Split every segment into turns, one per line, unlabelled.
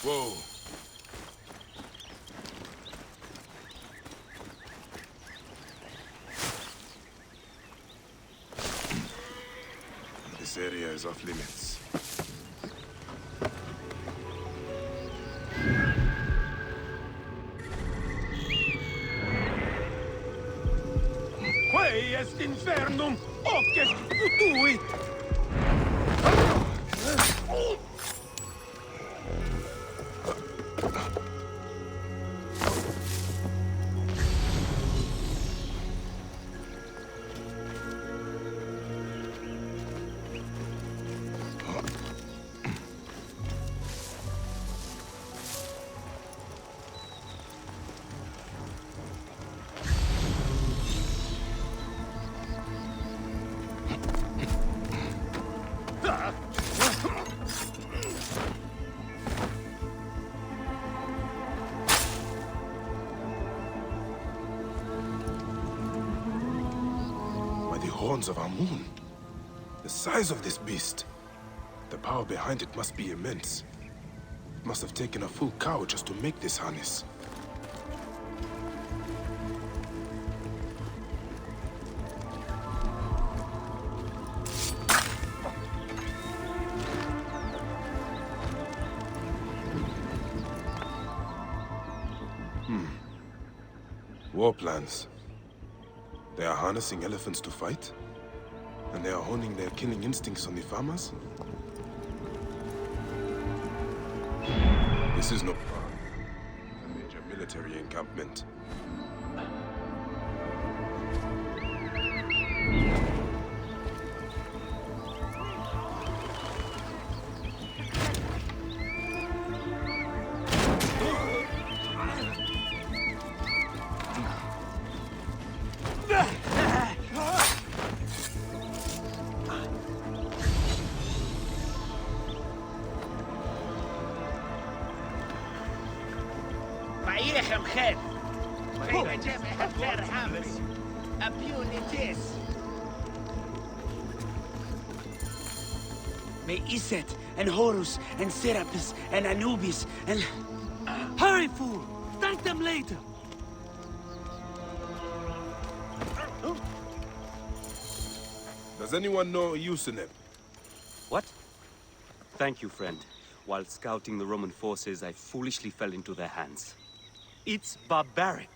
Whoa. This area is off limits.
Quae est infernum, hoc est futui!
Horns of our moon. The size of this beast. The power behind it must be immense. It must have taken a full cow just to make this harness. War plans. They are harnessing elephants to fight? And they are honing their killing instincts on the farmers? This is no farm. A major military encampment.
May Iset, and Horus, and Serapis, and Anubis, and... Hurry, fool! Thank them later!
Does anyone know Usenem?
What? Thank you, friend. While scouting the Roman forces, I foolishly fell into their hands. It's barbaric.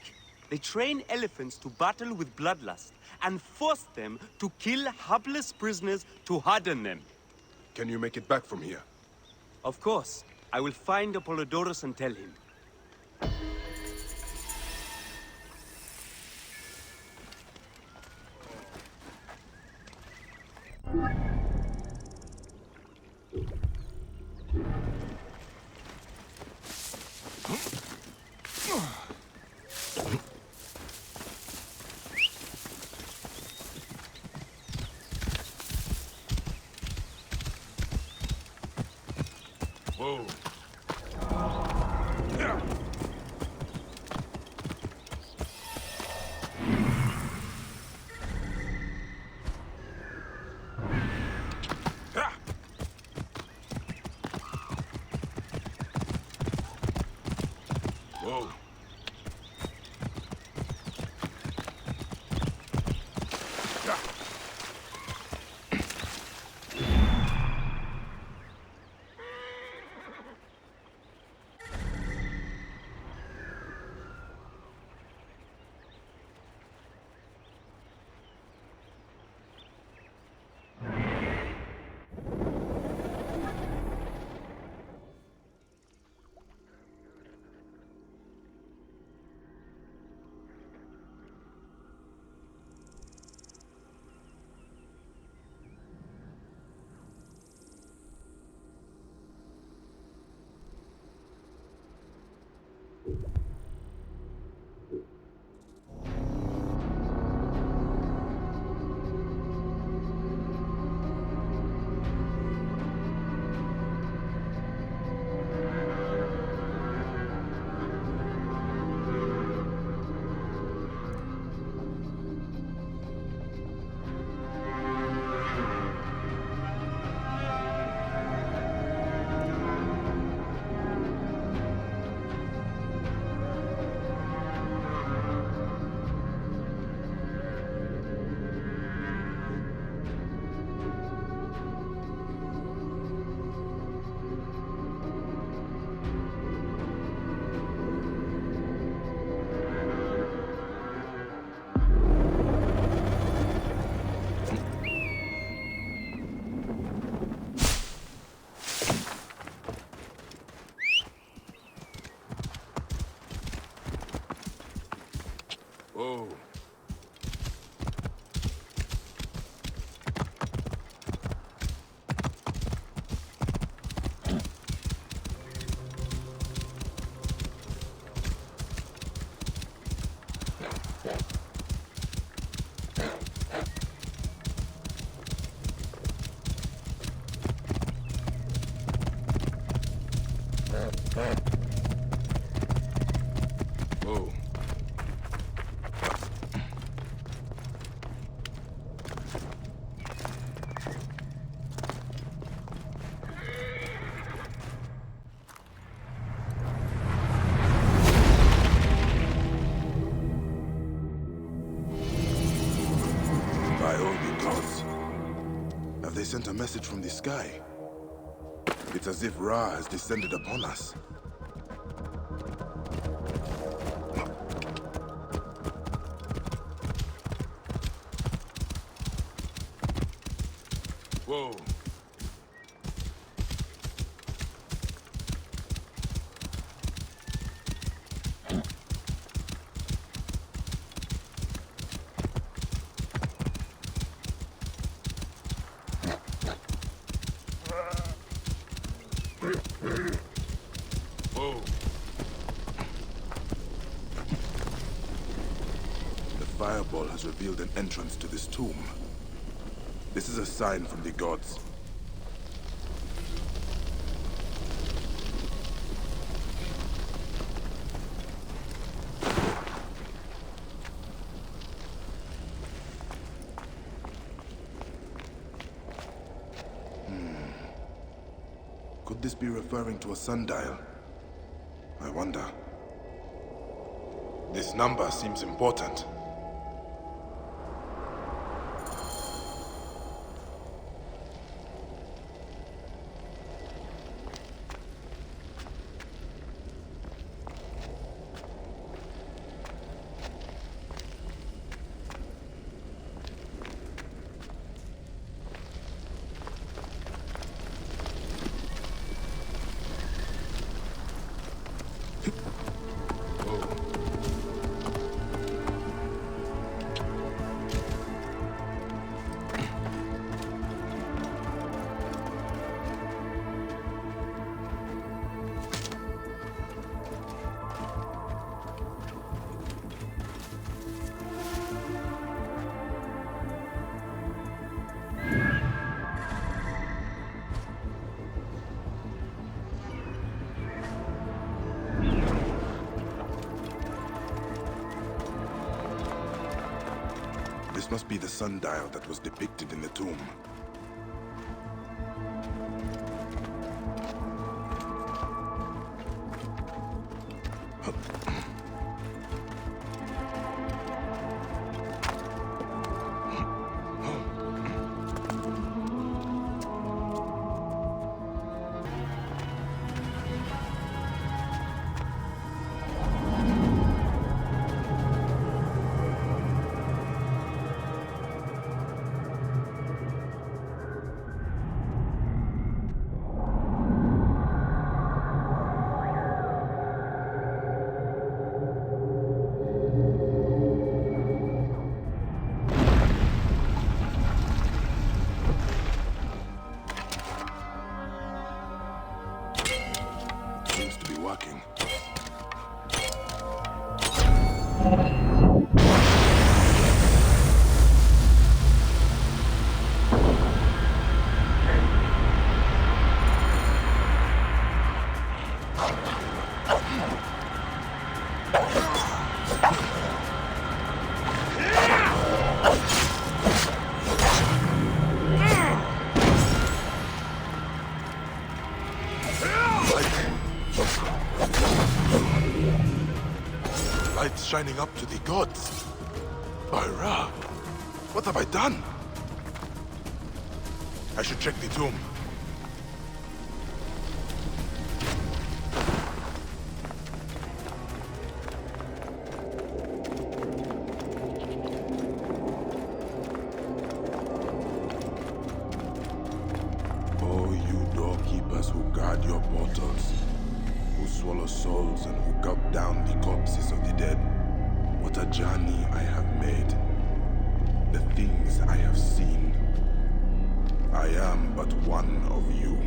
They train elephants to battle with bloodlust, and force them to kill hapless prisoners to harden them.
Can you make it back from here?
Of course. I will find Apollodorus and tell him.
Whoa. Whoa. Whoa. By all the gods, have they sent a message from the sky? It's as if Ra has descended upon us. Whoa. Whoa. The fireball has revealed an entrance to this tomb. This is a sign from the gods. Could this be referring to a sundial? I wonder. This number seems important. This must be the sundial that was depicted in the tomb. Seems to be working. Lights shining up to the gods. By Ra, what have I done? I should check the tomb. Oh, you doorkeepers who guard your portals, who swallow souls and who gulp down the corpses of the dead. What a journey I have made. The things I have seen. I am but one of you.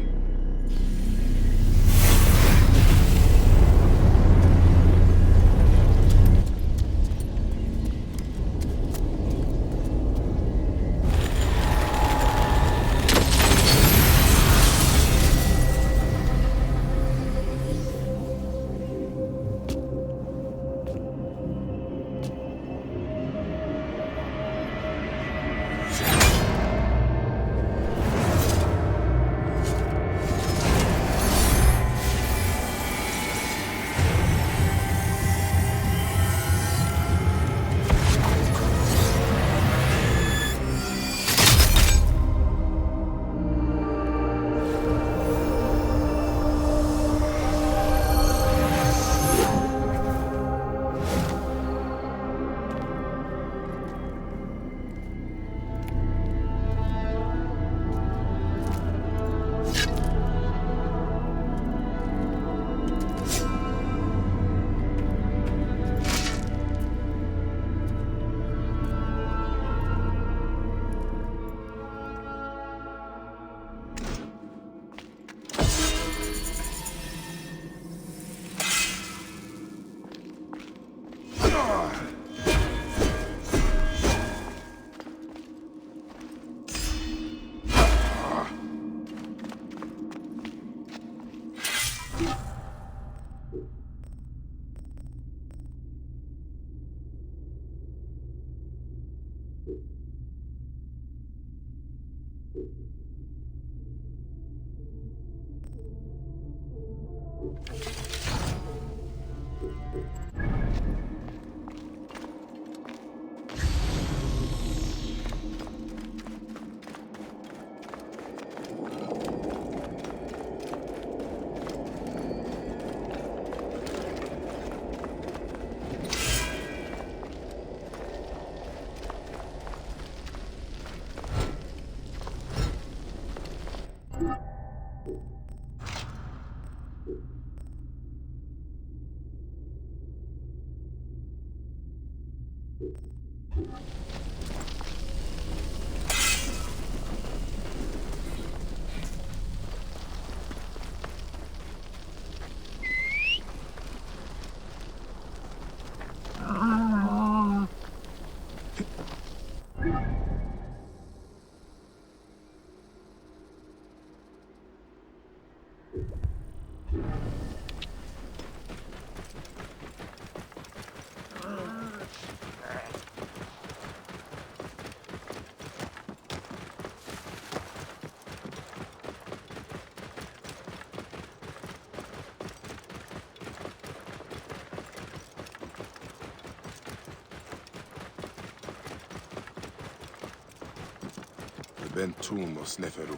Bent tomb of Sneferu.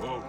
Whoa.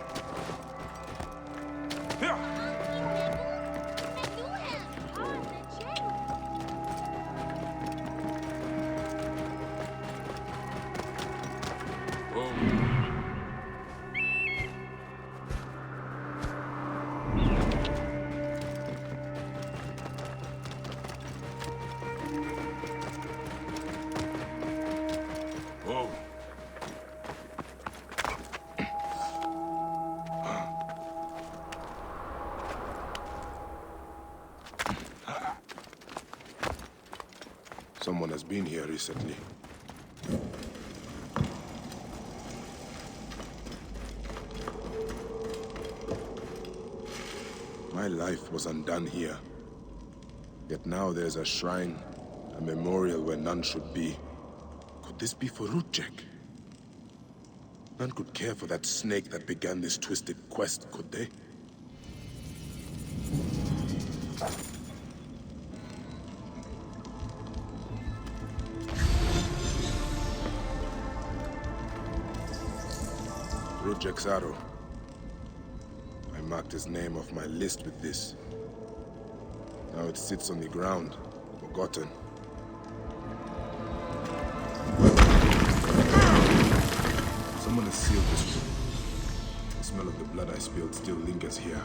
Someone has been here recently. My life was undone here. Yet now there's a shrine, a memorial where none should be. Could this be for Rutjek? None could care for that snake that began this twisted quest, could they? Rutjek's arrow. I marked his name off my list with this. Now it sits on the ground, forgotten. Someone has sealed this room. The smell of the blood I spilled still lingers here.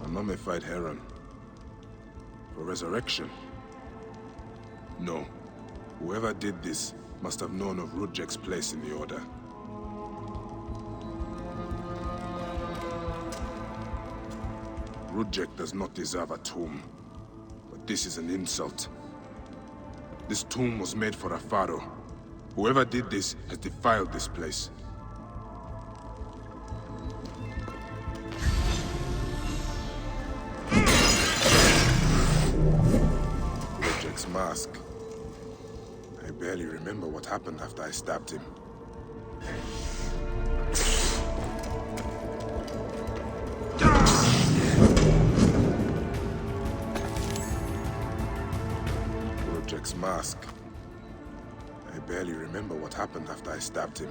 A mummified heron. For resurrection? No. Whoever did this must have known of Rutjek's place in the Order. Rutjek does not deserve a tomb, but this is an insult. This tomb was made for a pharaoh. Whoever did this has defiled this place. Rutjek's mask. I barely remember what happened after I stabbed him. Rutjek's mask. I barely remember what happened after I stabbed him.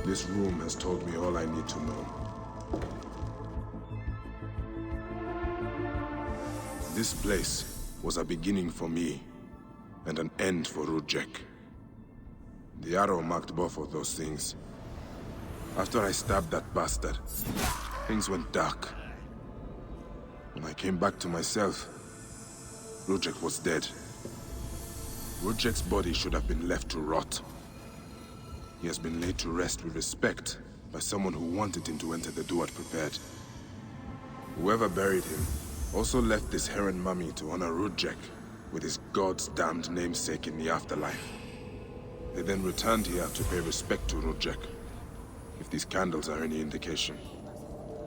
This room has told me all I need to know. This place was a beginning for me. And an end for Rutjek. The arrow marked both of those things. After I stabbed that bastard, things went dark. When I came back to myself, Rutjek was dead. Rutjek's body should have been left to rot. He has been laid to rest with respect by someone who wanted him to enter the Duat prepared. Whoever buried him also left this heron mummy to honor Rutjek with his god's damned namesake in the afterlife. They then returned here to pay respect to Rojek. If these candles are any indication.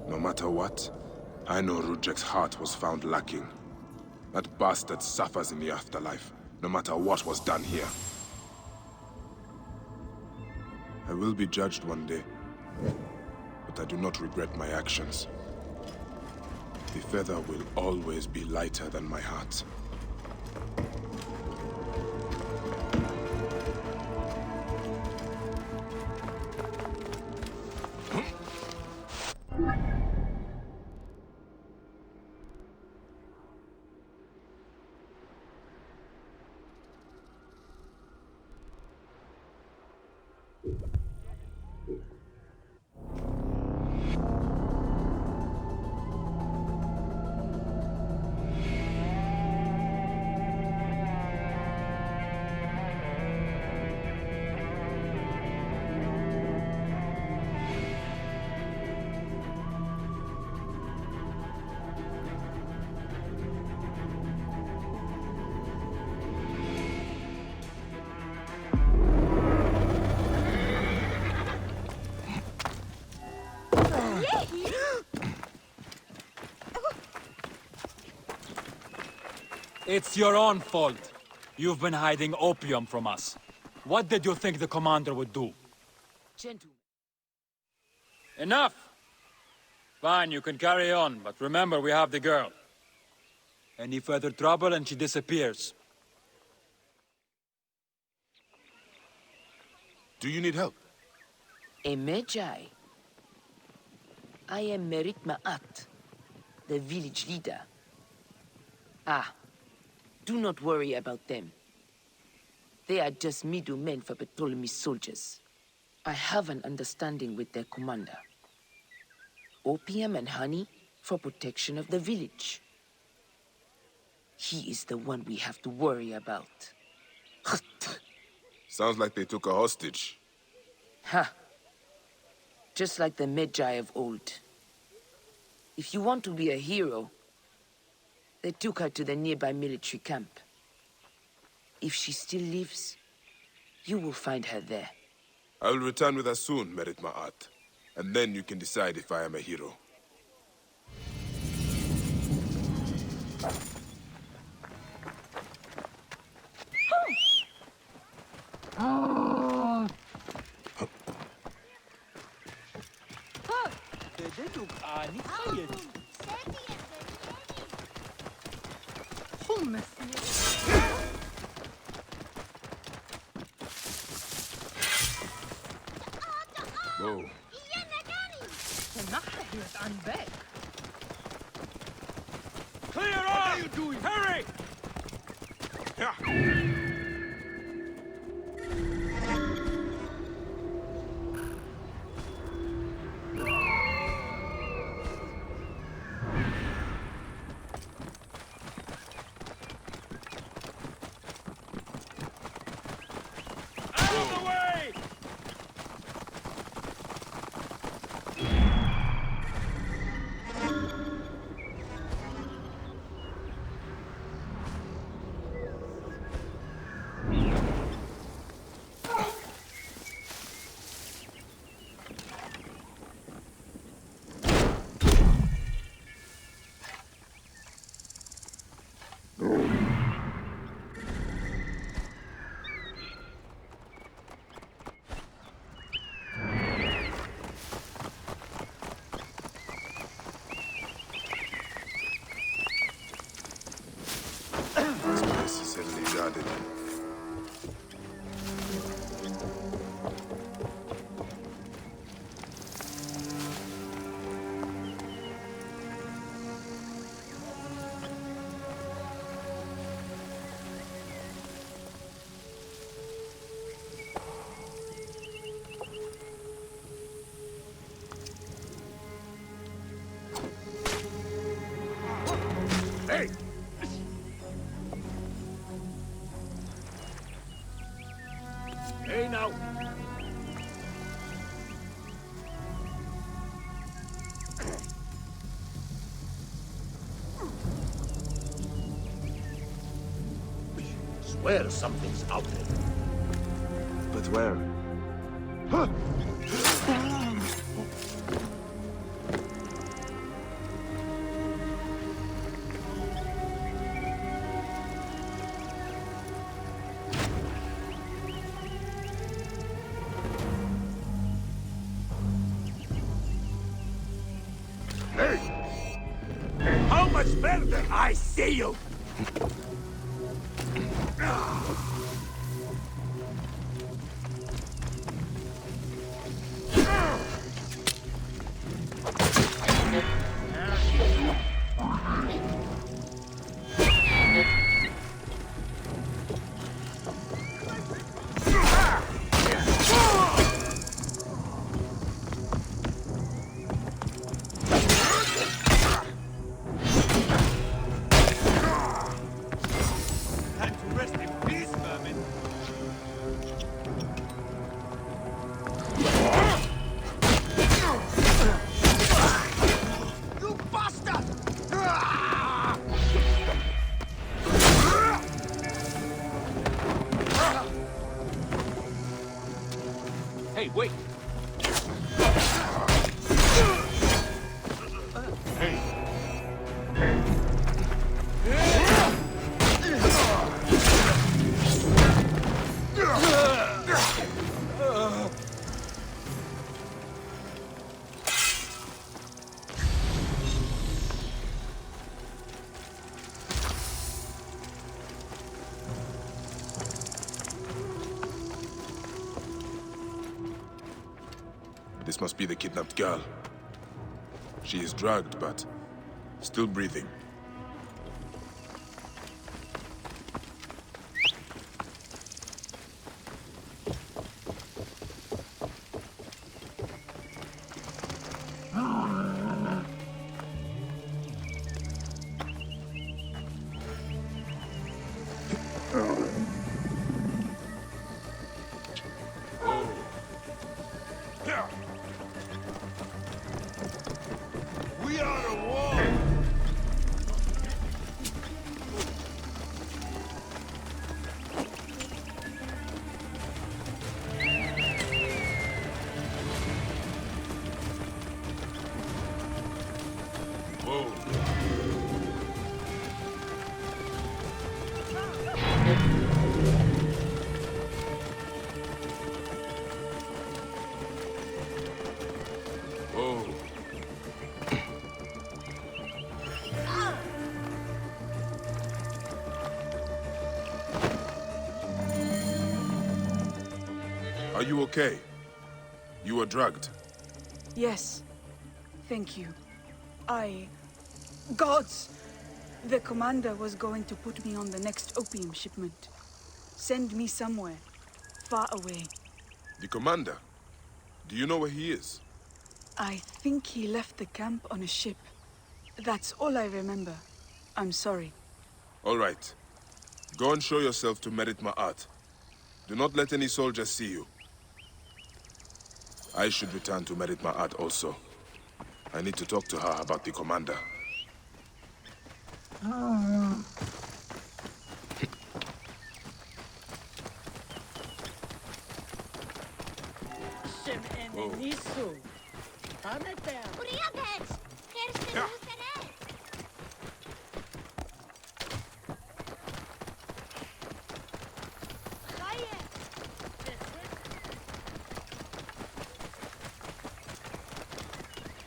No matter what, I know Rujek's heart was found lacking. That bastard suffers in the afterlife, no matter what was done here. I will be judged one day, but I do not regret my actions. The feather will always be lighter than my heart.
It's your own fault. You've been hiding opium from us. What did you think the commander would do?
Gentlemen.
Enough! Fine, you can carry on, but remember we have the girl. Any further trouble and she disappears.
Do you need help?
A Magi. I am Merit Ma'at, the village leader. Ah, do not worry about them. They are just middlemen for Ptolemy's soldiers. I have an understanding with their commander. Opium and honey for protection of the village. He is the one we have to worry about.
Sounds like they took a hostage.
Ha! Just like the Magi of old. If you want to be a hero, they took her to the nearby military camp. If she still lives, you will find her there.
I will return with her soon, Merit Ma'at. And then you can decide if I am a hero. Whoa.
Clear off! What are you doing? Hurry! Out of the way!
This place is heavily guarded.
Hey! Hey now! Swear something's out there.
But But where?
How much further? I see you! Time to rest in peace, vermin! You bastard! Hey, wait!
This must be the kidnapped girl. She is drugged, but still breathing.
We are at war!
Oh. Are you okay? You were drugged.
Yes. Thank you. Gods! The commander was going to put me on the next opium shipment. Send me somewhere. Far away.
The commander? Do you know where he is?
I think he left the camp on a ship. That's all I remember. I'm sorry.
All right. Go and show yourself to Merit Ma'at. Do not let any soldiers see you. I should return to Merit Ma'at also. I need to talk to her about the commander.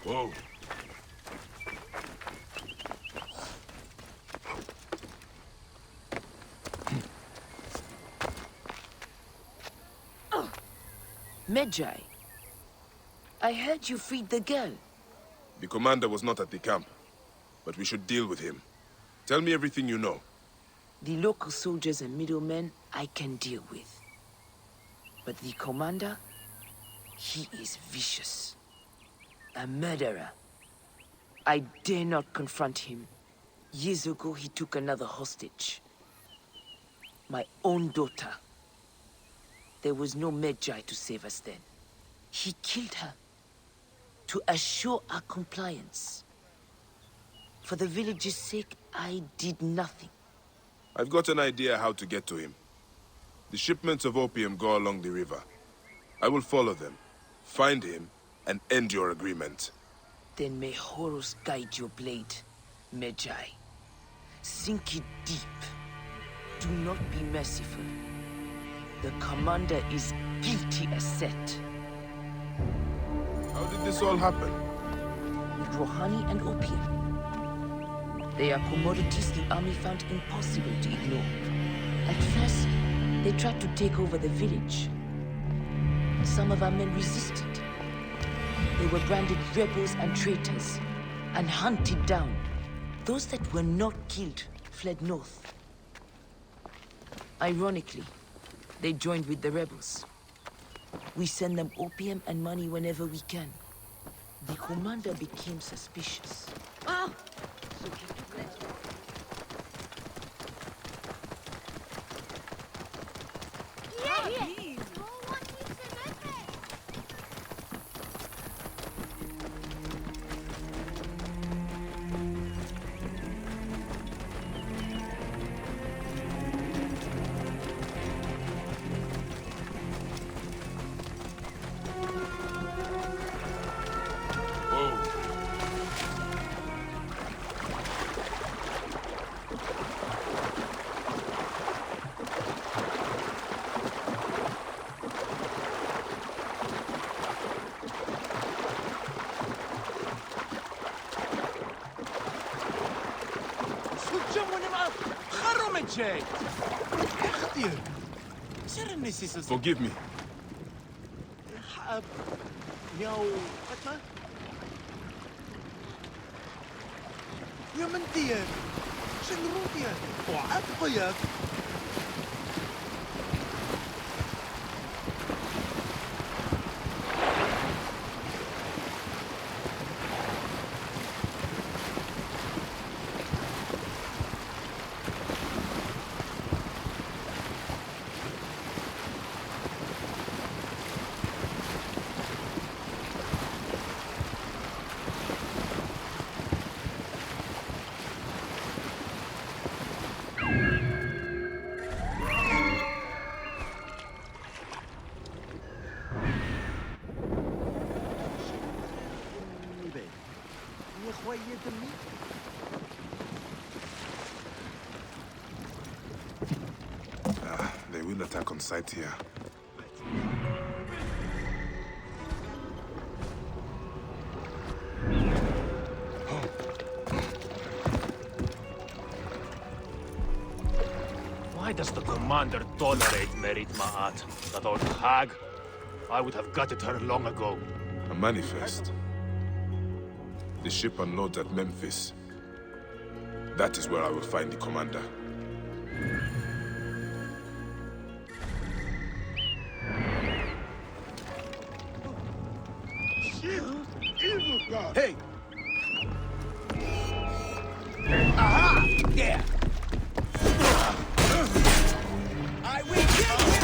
Whoa.
Medjay, I heard you freed the girl.
The commander was not at the camp, but we should deal with him. Tell me everything you know.
The local soldiers and middlemen I can deal with. But the commander, he is vicious. A murderer. I dare not confront him. Years ago, he took another hostage. My own daughter. There was no Medjay to save us then. He killed her to assure our compliance. For the village's sake, I did nothing.
I've got an idea how to get to him. The shipments of opium go along the river. I will follow them, find him, and end your agreement.
Then may Horus guide your blade, Magi. Sink it deep. Do not be merciful. The commander is guilty as set.
How did this all happen?
With Rohani and opium. They are commodities the army found impossible to ignore. At first, they tried to take over the village. Some of our men resisted. They were branded rebels and traitors, and hunted down. Those that were not killed fled north. Ironically, they joined with the rebels. We send them opium and money whenever we can. The commander became suspicious. Ah!
Forgive me. They will attack on sight here.
Why does the commander tolerate Merit Ma'at? That old hag? I would have gutted her long ago.
A manifest. The ship unloads at Memphis. That is where I will find the commander.
Hey! Aha! Yeah! I will kill him!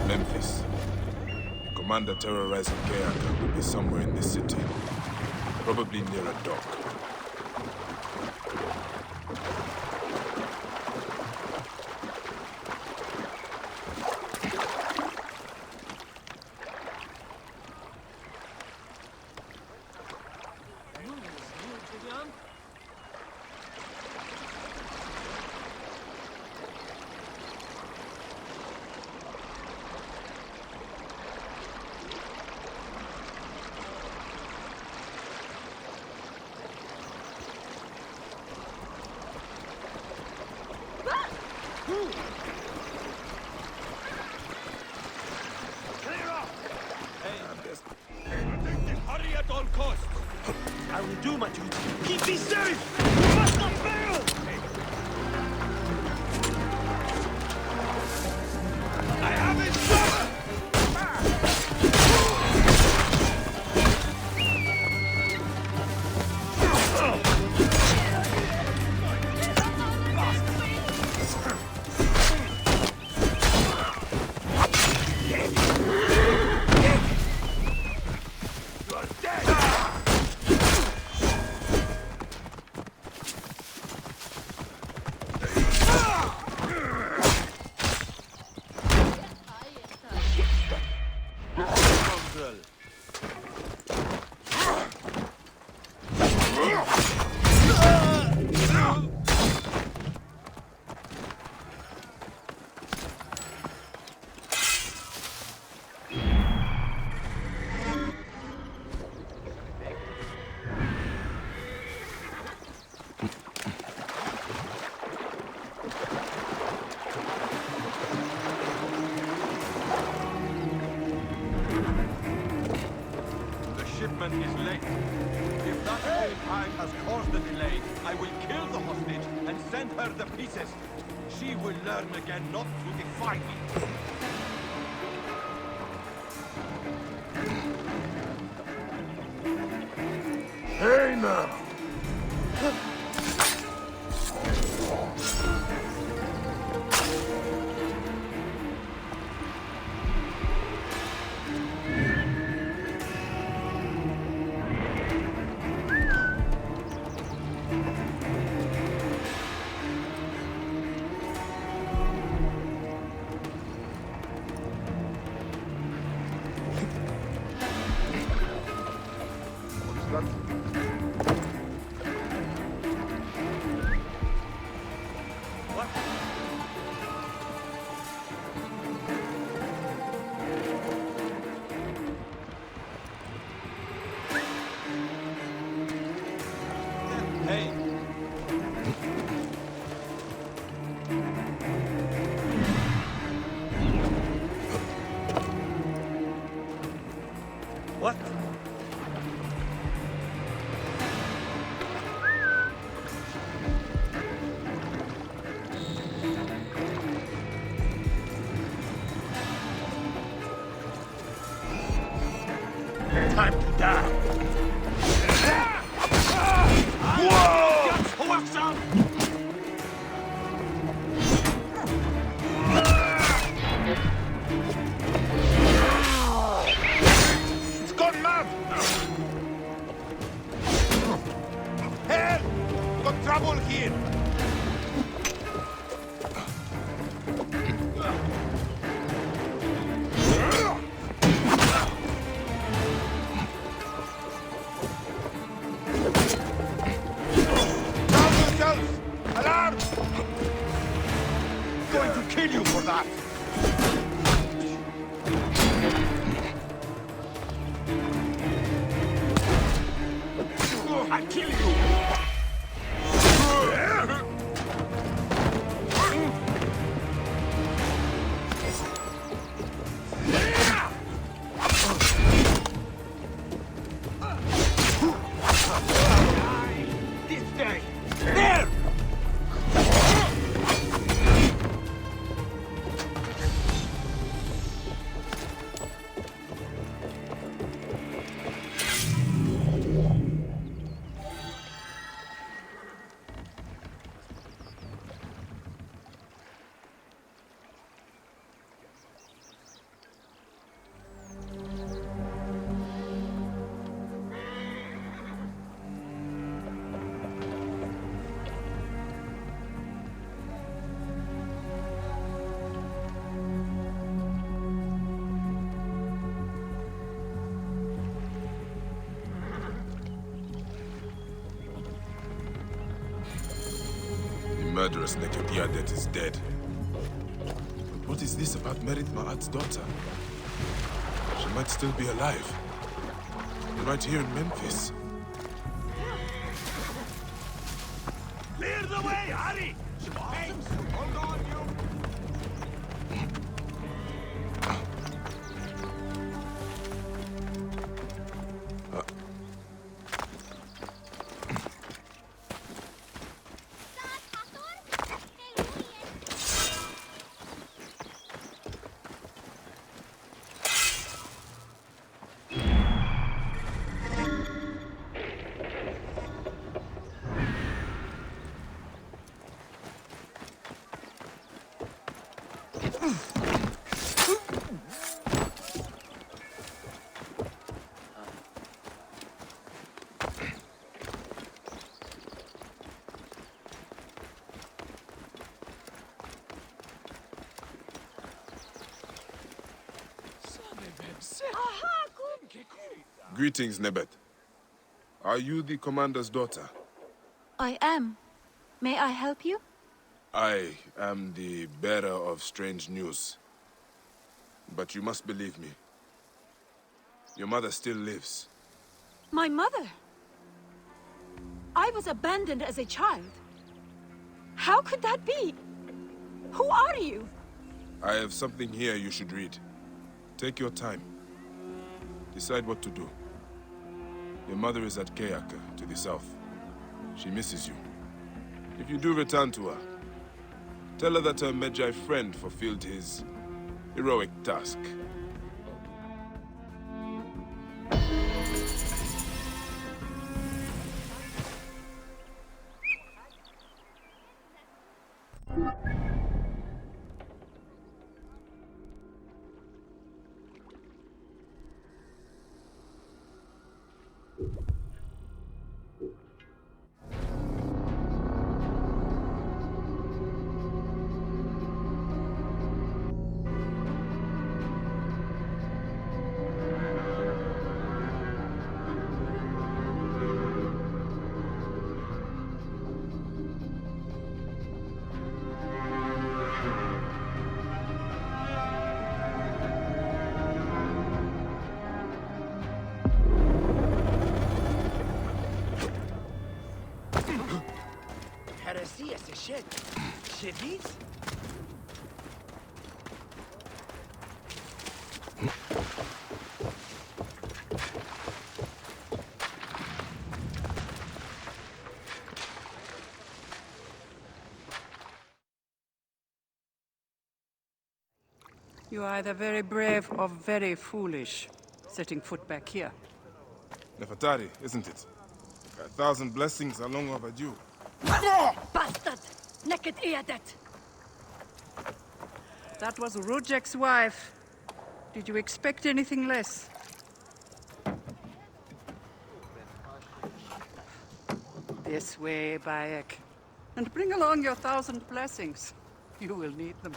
Memphis. The commander terrorizing Kayaka will be somewhere in this city. Probably near a dock.
Clear up! Hey, hurry at all costs!
I will do my duty. Keep me safe! You must not fail!
I have it covered!
Is late. If that old hag has caused the delay, I will kill the hostage and send her the pieces. She will learn again not to defy me.
Hey now!
Hey!
What?
Time to die! Whoa! What's up?
It's gone mad! Help! Got trouble here! Alarm! I'm going to kill you for that! I'll kill you! This guy! There!
Murderous Nekebiadet is dead. But what is this about Merit Ma'at's daughter? She might still be alive. Right here in Memphis.
Clear the way, hurry! Hey, hold on, you!
Greetings, Nebet. Are you the commander's daughter?
I am. May I help you?
I am the bearer of strange news. But you must believe me. Your mother still lives.
My mother? I was abandoned as a child. How could that be? Who are you?
I have something here you should read. Take your time. Decide what to do. Your mother is at Kayaka, to the south. She misses you. If you do return to her, tell her that her Medjay friend fulfilled his heroic task.
Heresy as a shed. Shedis?
You are either very brave or very foolish, setting foot back here.
Nefertari, isn't it? 1,000 blessings are long overdue.
Bastard! Naked Iadet!
That was Rujek's wife. Did you expect anything less? This way, Bayek. And bring along your 1,000 blessings. You will need them.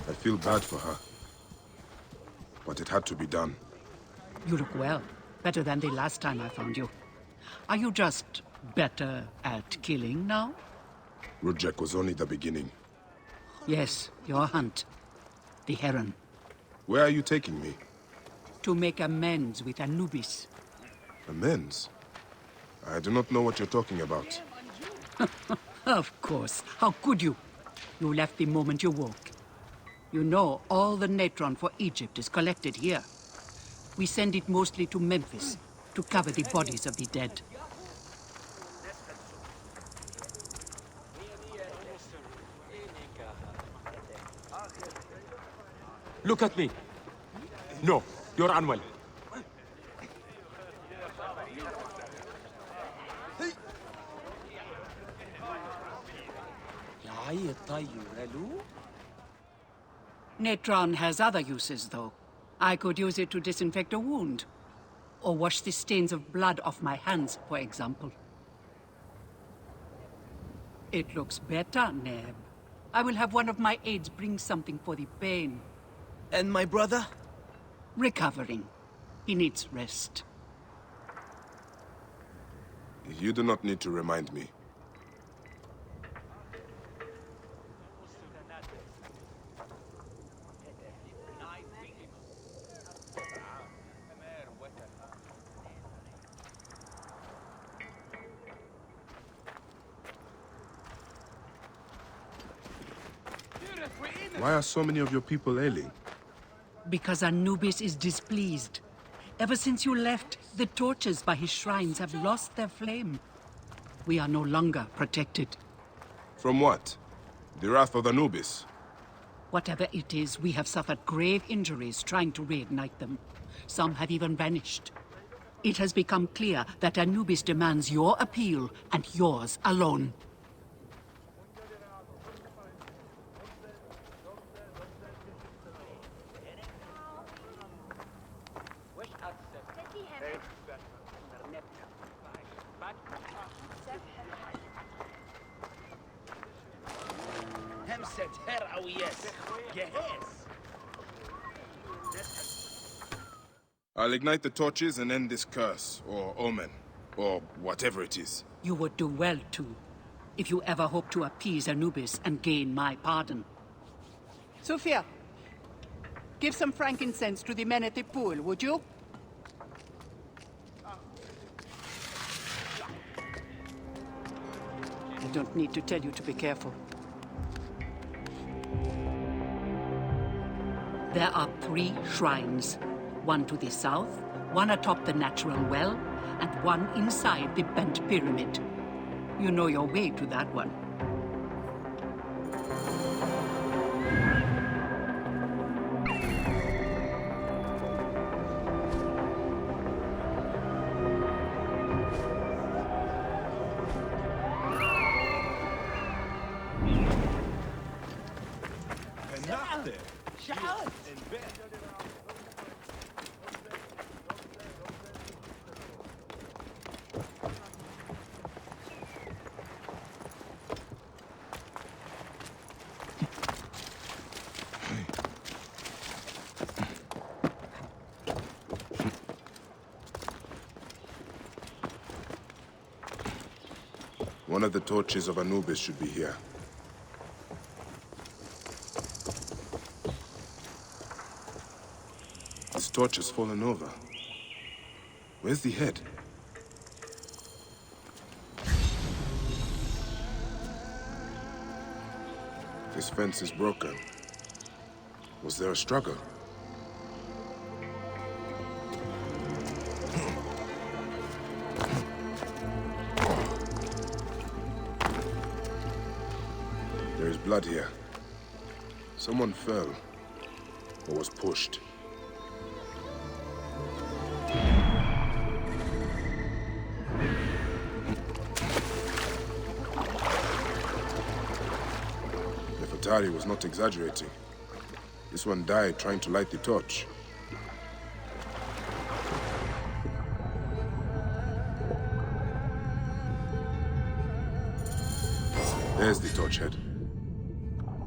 I feel bad for her. But it had to be done.
You look well. Better than the last time I found you. Are you just better at killing now?
Rujek was only the beginning.
Yes, your hunt. The heron.
Where are you taking me?
To make amends with Anubis.
Amends? I do not know what you're talking about.
Of course. How could you? You left the moment you woke. You know all the natron for Egypt is collected here. We send it mostly to Memphis to cover the bodies of the dead.
Look at me. No, you're unwell.
Natron has other uses, though. I could use it to disinfect a wound. Or wash the stains of blood off my hands, for example. It looks better, Neb. I will have one of my aides bring something for the pain.
And my brother?
Recovering. He needs rest.
You do not need to remind me. Why are so many of your people ailing?
Because Anubis is displeased. Ever since you left, the torches by his shrines have lost their flame. We are no longer protected.
From what? The wrath of Anubis?
Whatever it is, we have suffered grave injuries trying to reignite them. Some have even vanished. It has become clear that Anubis demands your appeal, and yours alone.
I'll ignite the torches and end this curse, or omen, or whatever it is.
You would do well to, if you ever hope to appease Anubis and gain my pardon. Sophia, give some frankincense to the men at the pool, would you? I don't need to tell you to be careful. There are 3 shrines. One to the south, one atop the natural well, and one inside the bent pyramid. You know your way to that one.
One of the torches of Anubis should be here. This torch has fallen over. Where's the head? This fence is broken. Was there a struggle? There is blood here. Someone fell, or was pushed. Nefertari was not exaggerating. This one died trying to light the torch. There's the torch head.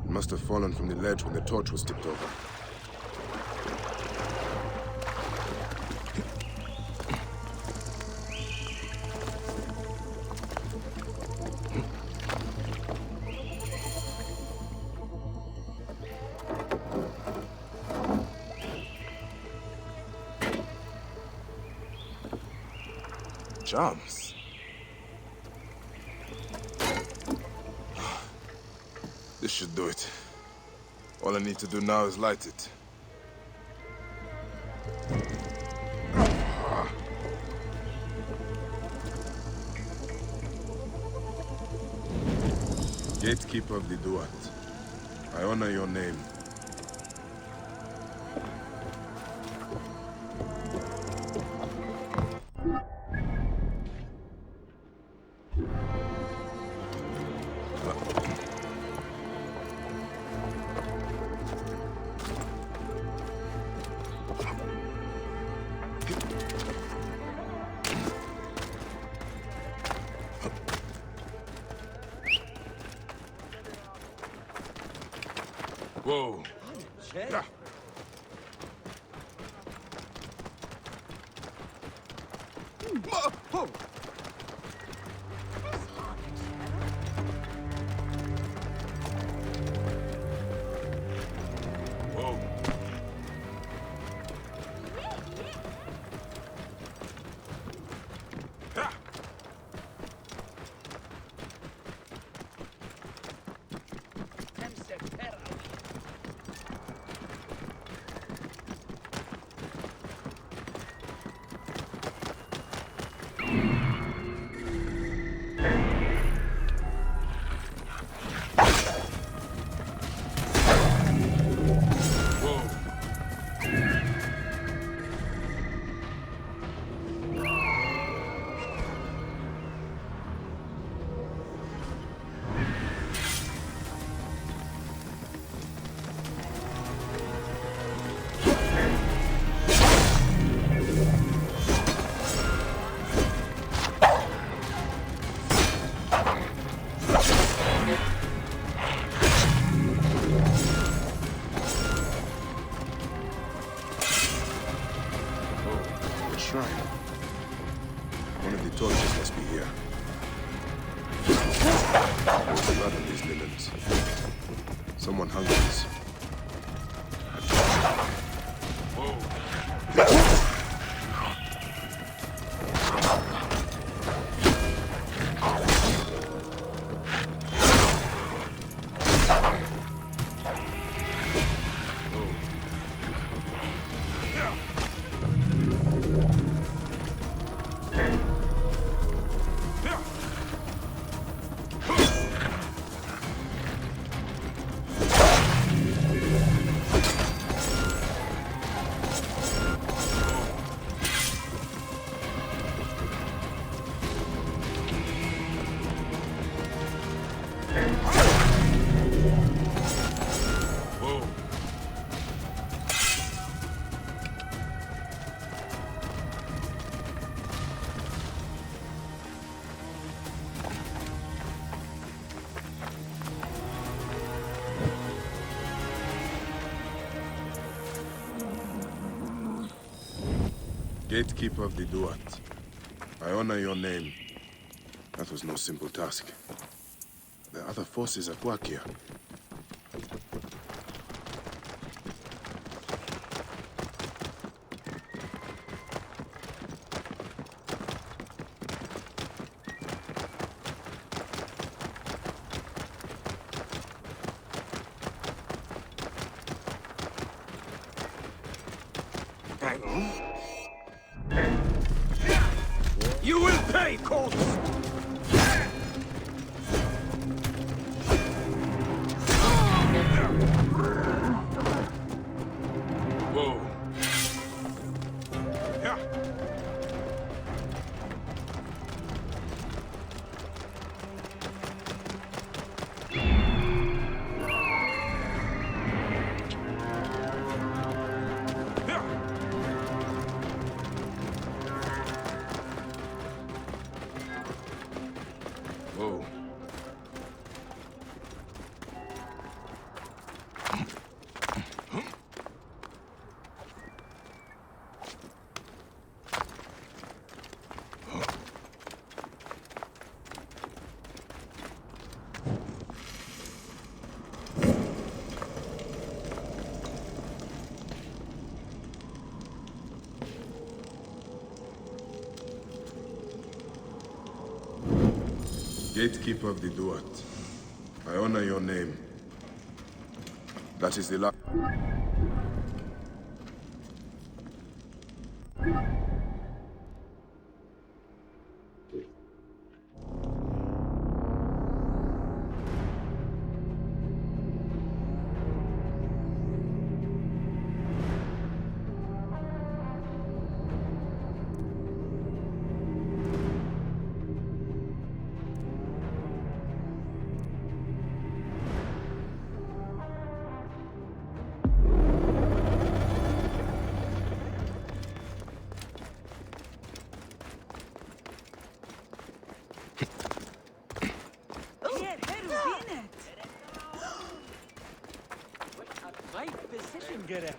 It must have fallen from the ledge when the torch was tipped over. Charms. This should do it. All I need to do now is light it. Gatekeeper of the Duat, I honor your name. Whoa. Yeah. Whoa. torches must be here. There's blood on these linens. Someone hung these. Gatekeeper of the Duat, I honor your name. That was no simple task. There are other forces at work here.
You will pay, corpse!
Whoa.
Yeah.
Whoa. Gatekeeper of the Duat, I honor your name. That is the last.
Get it.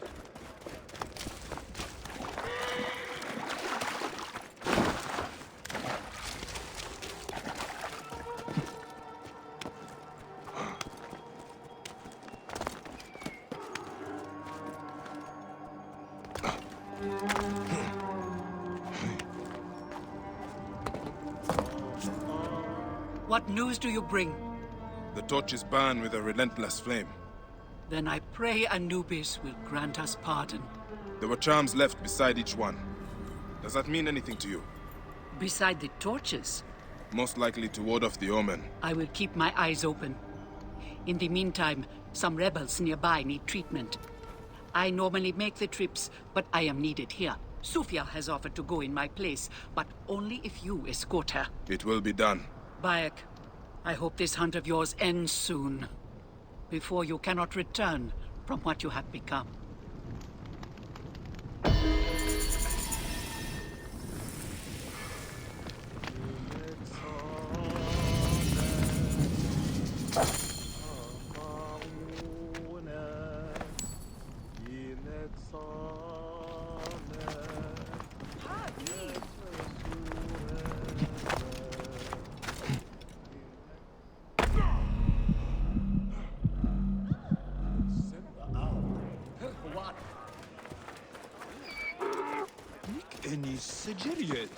What news do you bring?
The torches burn with a relentless flame.
Then I pray Anubis will grant us pardon.
There were charms left beside each one. Does that mean anything to you?
Beside the torches?
Most likely to ward off the omen.
I will keep my eyes open. In the meantime, some rebels nearby need treatment. I normally make the trips, but I am needed here. Sufia has offered to go in my place, but only if you escort her.
It will be done.
Bayek, I hope this hunt of yours ends soon. Before you cannot return from what you have become.
yet.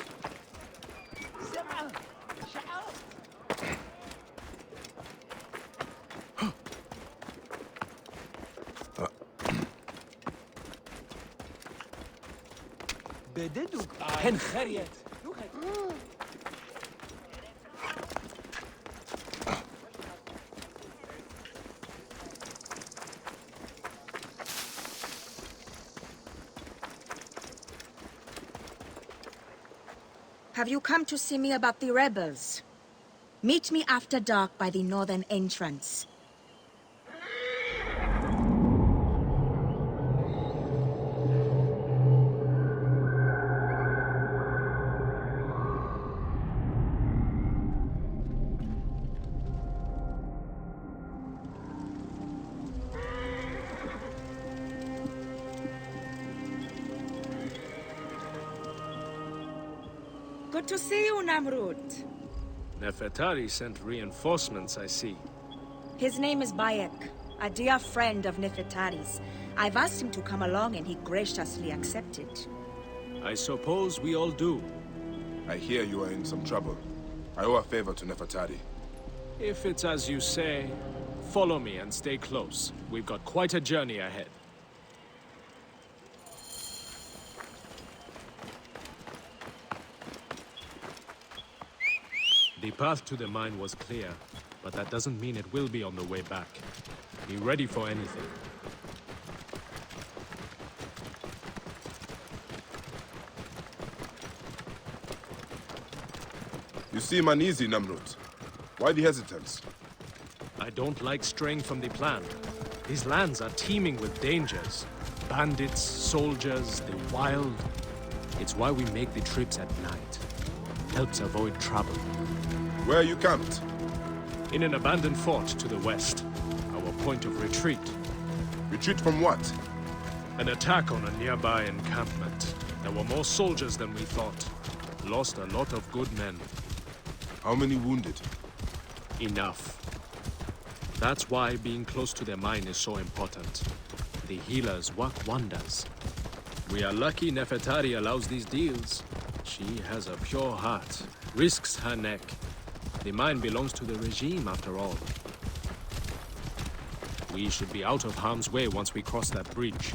Have you come to see me about the rebels? Meet me after dark by the northern entrance. Good to see you, Namrud.
Nefertari sent reinforcements, I see.
His name is Bayek, a dear friend of Nefertari's. I've asked him to come along and he graciously accepted.
I suppose we all do.
I hear you are in some trouble. I owe a favor to Nefertari.
If it's as you say, follow me and stay close. We've got quite a journey ahead. The path to the mine was clear, but that doesn't mean it will be on the way back. Be ready for anything.
You seem uneasy, Namrud. Why the hesitance?
I don't like straying from the plan. These lands are teeming with dangers. Bandits, soldiers, the wild. It's why we make the trips at night. Helps avoid trouble.
Where are you camped?
In an abandoned fort to the west. Our point of retreat.
Retreat from what?
An attack on a nearby encampment. There were more soldiers than we thought. Lost a lot of good men.
How many wounded?
Enough. That's why being close to the mine is so important. The healers work wonders. We are lucky Nefertari allows these deals. She has a pure heart, risks her neck. The mine belongs to the regime, after all. We should be out of harm's way once we cross that bridge.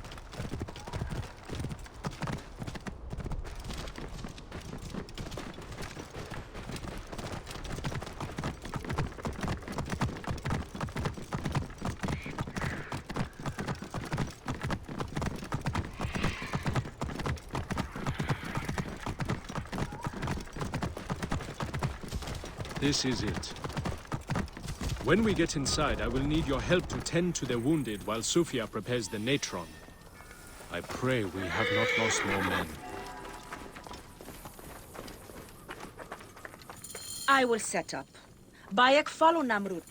This is it. When we get inside, I will need your help to tend to the wounded while Sufia prepares the natron. I pray we have not lost more men.
I will set up. Bayek, follow Namrud.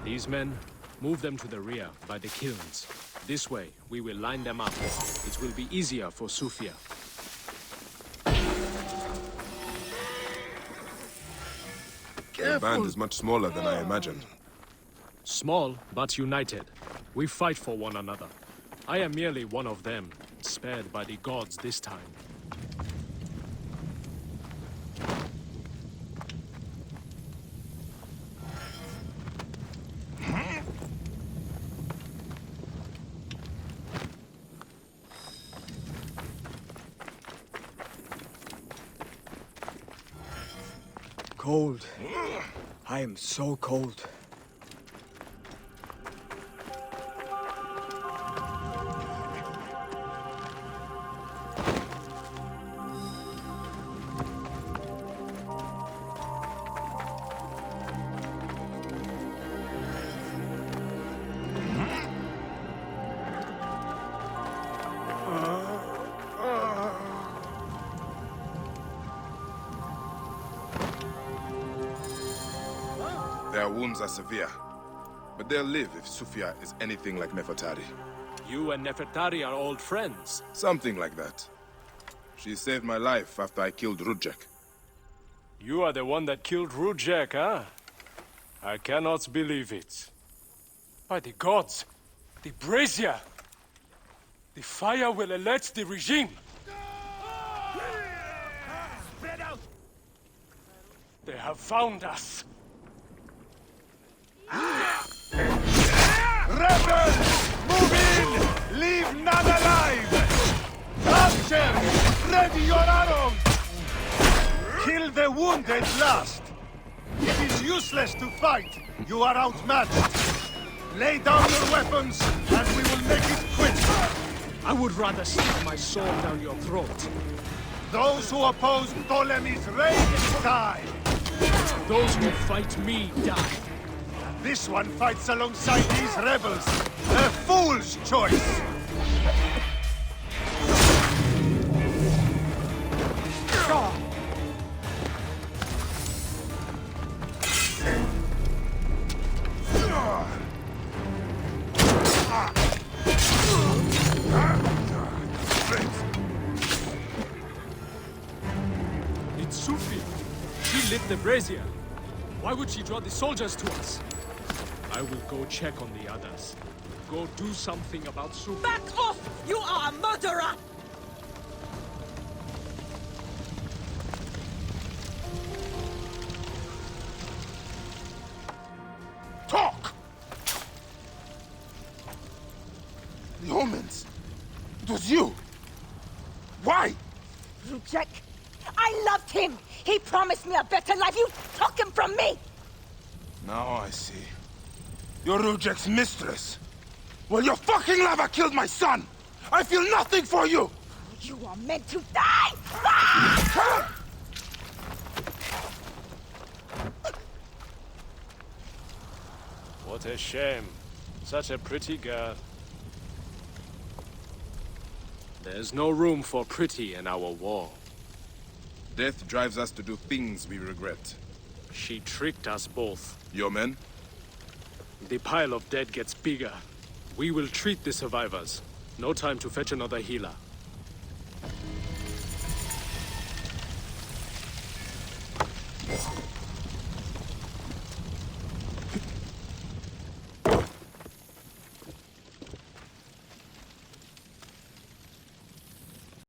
These men, move them to the rear, by the kilns. This way, we will line them up. It will be easier for Sufia.
The band is much smaller than I imagined.
Small, but united. We fight for one another. I am merely one of them, spared by the gods this time.
Cold. I am so cold.
Their wounds are severe, but they'll live if Sufia is anything like Nefertari.
You and Nefertari are old friends.
Something like that. She saved my life after I killed Rudjek.
You are the one that killed Rudjek, huh? I cannot believe it.
By the gods! The brazier! The fire will alert the regime!
Spread out!
They have found us!
Rebels! Move in! Leave none alive! Archers! Ready your arrows! Kill the wounded last! It is useless to fight! You are outmatched! Lay down your weapons, and we will make it quick!
I would rather stick my sword down your throat.
Those who oppose Ptolemy's reign die!
Those who fight me die.
This one fights alongside these rebels. A fool's choice!
It's Sufi. She lit the brazier. Why would she draw the soldiers to us? I will go check on the others. Go do something about Sufi.
Back off! You are a murderer!
Talk! The omens. It was you. Why?
Rujek, I loved him! He promised me a better life! You took him from me!
Now I see. You're Rujek's mistress. Well, your fucking lover killed my son! I feel nothing for you!
You are meant to die! Ah!
What a shame. Such a pretty girl. There's no room for pretty in our war.
Death drives us to do things we regret.
She tricked us both.
Your men?
The pile of dead gets bigger. We will treat the survivors. No time to fetch another healer.